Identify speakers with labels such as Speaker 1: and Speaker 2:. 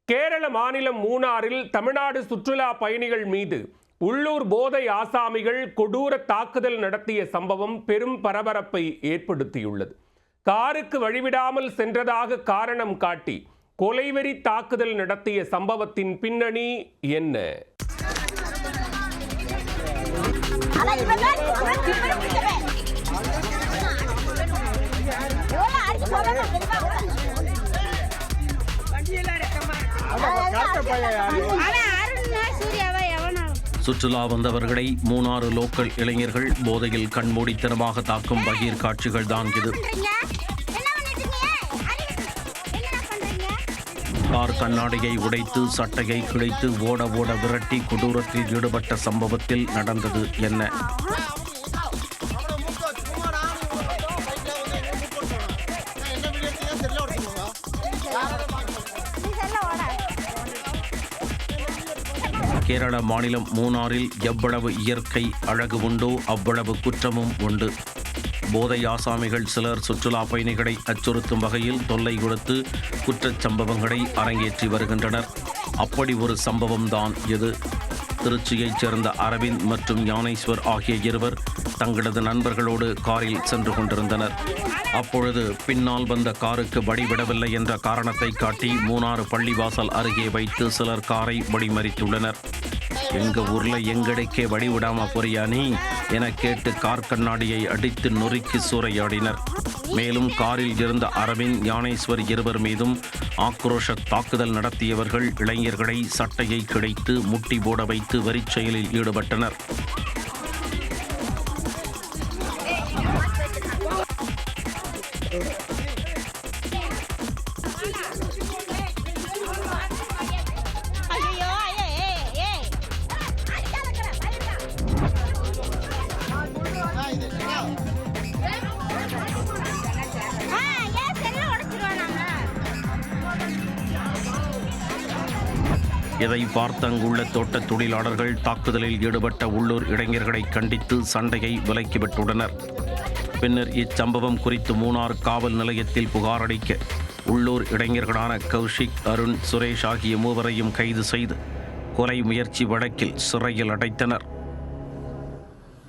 Speaker 1: கேரள மாநிலம் மூணாறில் தமிழ்நாடு சுற்றுலா பயணிகள் மீது உள்ளூர் போதை ஆசாமிகள் கொடூர தாக்குதல் நடத்திய சம்பவம் பெரும் பரபரப்பை ஏற்படுத்தியுள்ளது. காருக்கு வழிவிடாமல் சென்றதாக காரணம் காட்டி கொலைவெறி தாக்குதல் நடத்திய சம்பவத்தின் பின்னணி என்ன?
Speaker 2: சுற்றுலா வந்தவர்களை மூணாறு லோக்கல் இளைஞர்கள் போதையில் கண்மூடித்தனமாக தாக்கும் பகீர் காட்சிகள் தான் இது. கார் கண்ணாடியை உடைத்து சட்டையை கிழித்து ஓட விரட்டி கொடூரத்தில் ஈடுபட்ட சம்பவத்தில் நடந்தது என்ன? கேரள மாநிலம் மூணாறில் எவ்வளவு இயற்கை அழகு உண்டோ அவ்வளவு குற்றமும் உண்டு. போதை ஆசாமிகள் சிலர் சுற்றுலா பயணிகளை அச்சுறுத்தும் வகையில் தொல்லை கொடுத்து குற்றச் சம்பவங்களை அரங்கேற்றி வருகின்றனர். அப்படி ஒரு சம்பவம்தான் இது. திருச்சியைச் சேர்ந்த அரவிந்த் மற்றும் ஞானேஸ்வர் ஆகிய இருவர் தங்களது நண்பர்களோடு காரில் சென்று கொண்டிருந்தனர். அப்பொழுது பின்னால் வந்த காருக்கு வழிவிடவில்லை என்ற காரணத்தை காட்டி மூணாறு பள்ளிவாசல் அருகே வைத்து சிலர் காரை வழிமறித்துள்ளனர். எங்க ஊர்ல எங்கடைக்கே வழிவிடாம போறியா நீ என கேட்டு கார் கண்ணாடியை அடித்து நொறுக்கி சூறையாடினர். மேலும் காரில் இருந்த அரவிந்த் ஞானேஸ்வர் இருவர் மீதும் ஆக்ரோஷ தாக்குதல் நடத்தியவர்கள் இளைஞர்களை சட்டையை கிழித்து முட்டி போட வைத்து வரிச் செயலில் ஈடுபட்டனர். இதை பார்த்த அங்குள்ள தோட்ட தொழிலாளர்கள் தாக்குதலில் ஈடுபட்ட உள்ளூர் இளைஞர்களை கண்டித்து சண்டையை விலக்கிவிட்டுள்ளனர். பின்னர் இச்சம்பவம் குறித்து மூணார் காவல் நிலையத்தில் புகார் அளிக்க உள்ளூர் இளைஞர்களான கௌஷிக், அருண், சுரேஷ் ஆகிய மூவரையும் கைது செய்து கொலை முயற்சி வழக்கில் சிறையில் அடைத்தனர்.